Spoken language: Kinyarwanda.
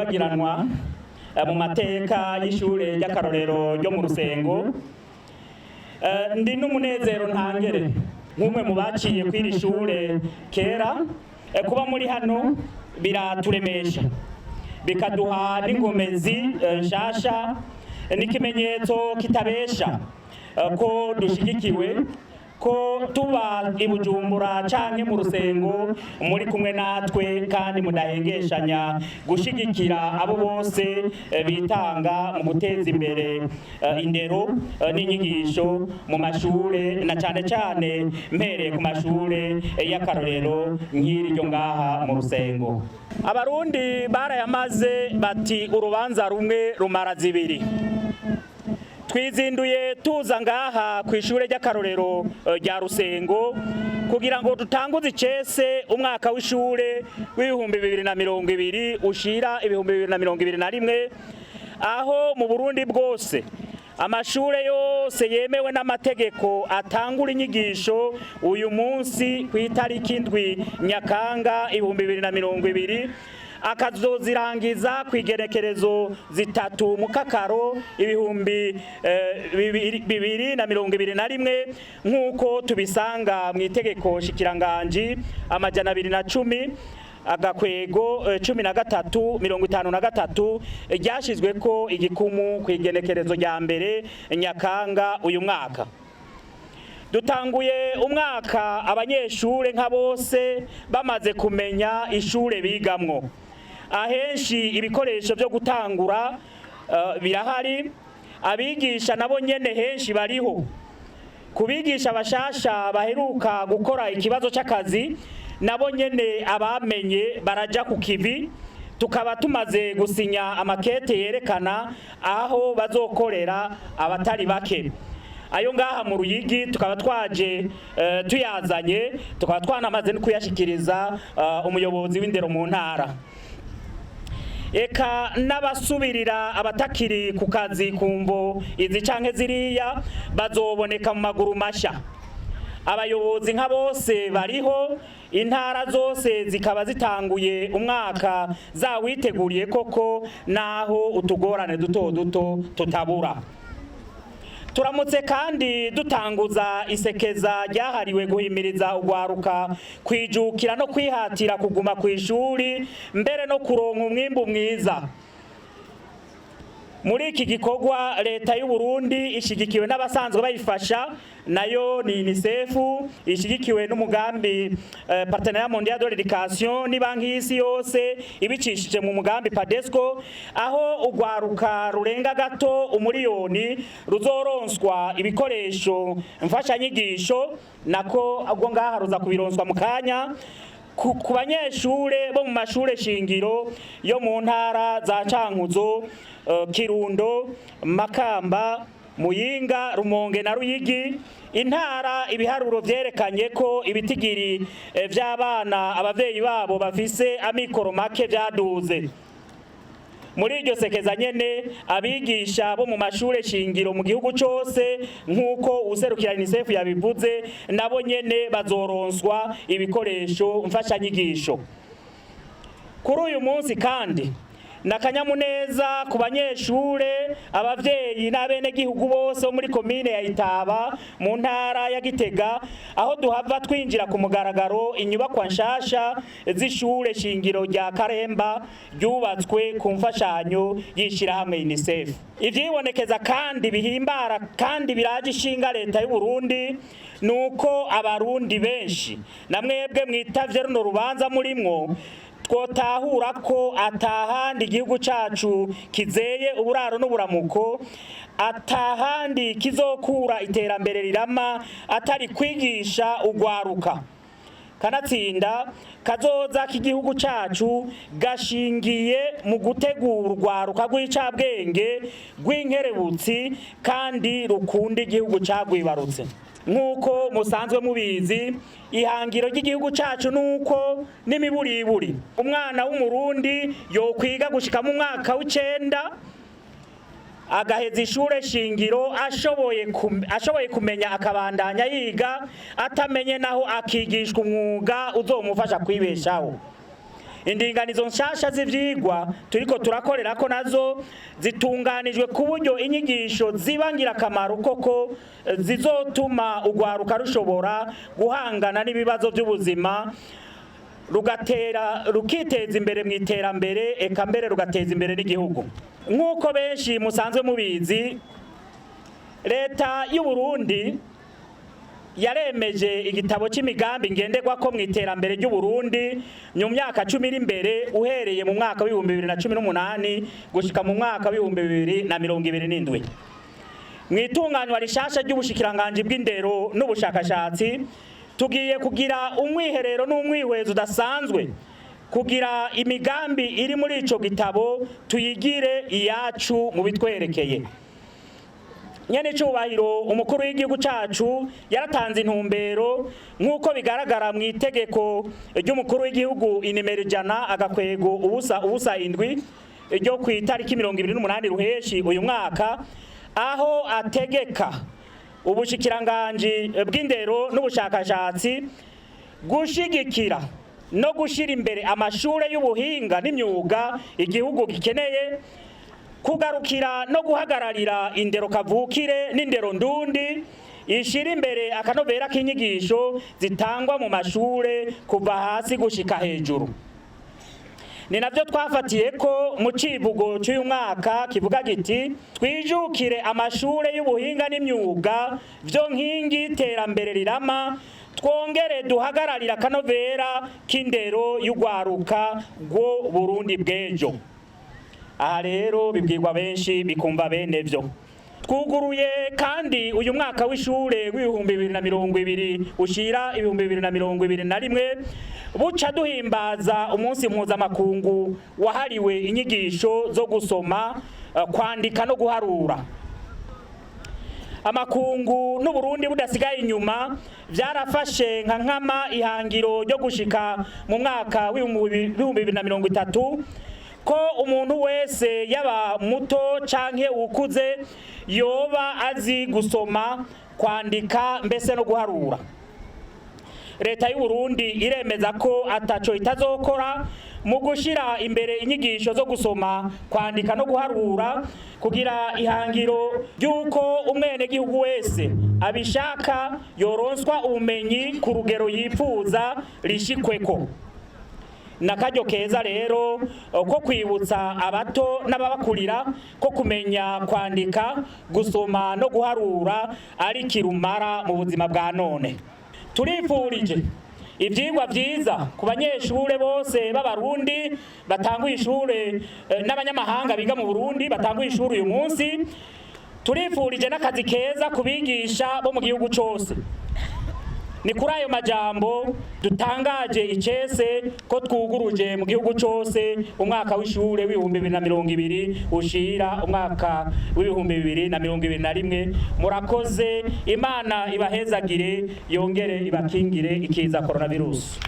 ntibagiranwa mu mateka y'ishure ry'akarorero ryo mu Rusengo. Ndi n'umunezero ntangere nk'umwe mu baciye kw'iri shure kera, kuba muri hano biraturemesha bikaduha n'ingomezi nshasha n'ikimenyetso kitabesha ko dushigikiwe, ko tuba i Bujumbura canke mu Rusengo muri kumwe natwe kandi mudahengeshanya gushigikira abo bose bitanga mu guteza imbere indero n'inyigisho mu mashure, na cane cane mpereye ku mashure y'akarorero nk'iri ryo ngaha mu Rusengo. Abarundi barayamaze bati urubanza rumwe rumara zibiri. Twizinduye tuza ngaha kw'ishure ry'akarorero rya Rusengo kugira ngo dutanguze icese umwaka w'ishure w'ibihumbi 2020 ushira ibihumbi 2021, aho mu Burundi bwose amashure yose yemewe n'amategeko atangura inyigisho uyu munsi ku itariki 7 Nyakanga 2020 akazozirangiza kwigerekerezo 3 Mukakaro 2021 nk'uko tubisanga mu itegeko shikiranganji amajana 210 agakwego 1353 ryashizwe ko igikumu kwigenekerezo rya mbere Nyakanga uyu mwaka. Dutanguye umwaka abanyeshure nka bose bamaze kumenya ishure bigamwo. Ahenshi ibikoresho byo gutangura birahari, abigisha nabo nyene henshi bariho. Kubigisha bashasha baheruka gukora ikibazo c'akazi nabo nyene abamenye baraja ku kivi, tukaba tumaze gusinya amakete yerekana aho bazokorera abatari bake. Ayo ngaha mu Ruyigi tukaba twaje tuyazanye, tukaba twanamaze no kuyashikiriza umuyobozi w'indero mu ntara. Eka n'abasubirira abatakiri ku kazi kumvo izi canke ziriya bazoboneka mu maguru masha. Abayobozi nka bose bariho, intara zose zikaba zitanguye umwaka zawiteguriye koko, naho utugorane duto duto tutabura. Turamutse kandi dutanguza isekeza ryahariwe guhimiriza ugwaruka kwijukira no kwihatira kuguma kw'ishuri mbere no kuronka umwimbu mwiza. Muri iki gikorwa leta y'u Burundi ishigikiwe n'abasanzwe bayifasha, nayo ni UNICEF ishigikiwe n'umugambi Partenariat Mondial de l'Education ni banki y'isi yose ibicishije mu mugambi PADESCO, aho ugwaruka rurenga gato umuriyoni ruzoronswa ibikoresho mfashanyigisho, nako agwo ngaha ruza kubironswa mu kanya ku banyeshure bo mu mashure shingiro yo mu ntara za Cankuzo, Kirundo, Makamba, Muyinga, Rumonge na Ruyigi. Intara ibiharuro vyerekanye ko ibitigiri vy'abana abavyeyi babo bafise amikoro make vyaduze. Muri iryo sekeza nyene abigisha bo mu mashure shingiro mu gihugu cose nk'uko userukira UNICEF yabivuze, nabo nyene bazoronswa ibikoresho mfashanyigisho. Kuri uyu munsi kandi nakanyamuneza ku banyeshure, abavyeyi n'abene gihugu bose muri komine ya Itaba mu ntara ya Gitega, aho duhava twinjira ku mugaragaro inyubakwa nshasha z'ishure shingiro rya Karemba ryubatswe ku mfashanyo y'ishirahamwe UNICEF. Ivyibonekeza kandi bihimbara kandi biraje ishinga leta y'u Burundi nuko abarundi benshi namwebwe mwitavye runo rubanza murimwo twotahura ko atahandi igihugu cacu kizeye uburaro n'uburamuko, atahandi kizokura iterambere rirama atari kwigisha ugwaruka. Kanatsinda kazoza k'igihugu cacu gashingiye mu gutegura urwaruka rw'icabwenge rw'inkerebutsi kandi rukunda igihugu cagwibarutse. Nk'uko musanzwe mubizi, ihangiro ry'igihugu cacu nuko n'imiburiburi umwana w'umurundi yokwiga gushika mu mwaka w'9 agaheza ishure shingiro ashoboye kumenya akabandanya yiga, atamenye naho akigishwa umwuga uzomufasha kwibeshaho. indinganizo nshasha z'ivyigwa turiko turakorera ko nazo zitunganijwe ku buryo inyigisho zibangira akamaro koko zizotuma ugwaruka rushobora guhangana n'ibibazo by'ubuzima rukiteza imbere mu iterambere, eka mbere rugateza imbere n'igihugu. Nk'uko benshi musanzwe mubizi, leta y'u Burundi yaremeje igitabo c'imigambi ngenderwako mu iterambere ry'u Burundi mu myaka 10 iri imbere, uhereye mu mwaka wa 2018 gushika mu mwaka wa 2027. Mu itunganywa rishasha ry'ubushikiranganje bw'indero n'ubushakashatsi, tugiye kugira umwiherero n'umwihwezo udasanzwe kugira imigambi iri muri ico gitabo tuyigire iyacu mu bitwerekeye. Nyene cubahiro umukuru w'igihugu cacu yaratanze intumbero nk'uko bigaragara mu itegeko ry'umukuru w'igihugu inimero 100/7 ryo ku itariki 28 ruheshi uyu mwaka, aho ategeka ubushikiranganje bw'indero n'ubushakashatsi gushigikira no gushira imbere amashure y'ubuhinga n'imyuga igihugu gikeneye, kugarukira no guhagararira indero kavukire n'indero ndundi, ishira imbere akanovera k'inyigisho zitangwa mu mashure kuva hasi gushika hejuru. Ni navyo twafatiye ko mu civugo cy'uyu mwaka kivuga giti twijukire amashure y'ubuhinga n'imyuga vyo nkingi iterambere rirama, twongere duhagararira akanovera k'indero y'ugwaruka rwo Burundi bw'ejo. Aha rero bibwirwa benshi bikumva bene vyo. Twuguruye kandi uyu mwaka w'ishure w'ibihumbi 2020 ushira 2021 buca duhimbaza umunsi mpuzamakungu wahariwe inyigisho zo gusoma, kwandika no guharura. Amakungu n'u Burundi budasigaye inyuma vyarafashe nka nkama ihangiro ryo gushika mu mwaka w'2030 ko umuntu wese yaba muto canke ukuze yoba azi gusoma, kwandika mbese no guharura. Leta y'u Burundi iremeza ko ataco itazokora mu gushira imbere inyigisho zo gusoma, kwandika no guharura kugira ihangiro ry'uko umwene gihugu wese abishaka yoronswa ubumenyi ku rugero yifuza rishikweko. Nakaryo keza rero ko kwibutsa abato n'ababakurira ko kumenya kwandika, gusoma no guharura ari kirumara mu buzima bwa none. Turifurije ivyigwa vyiza ku banyeshure bose b'abarundi batanguye ishure n'abanyamahanga biga mu Burundi batanguye ishure uyu munsi. Turifurije n'akazi keza kubigisha bo mu gihugu cose. Ni kuri ayo majambo dutangaje icese ko twuguruje mu gihugu cose umwaka w'ishure w'ibihumbi 2020 ushira umwaka w'ibihumbi 2021. Murakoze, Imana ibahezagire yongere ibakingire ikiza coronavirus.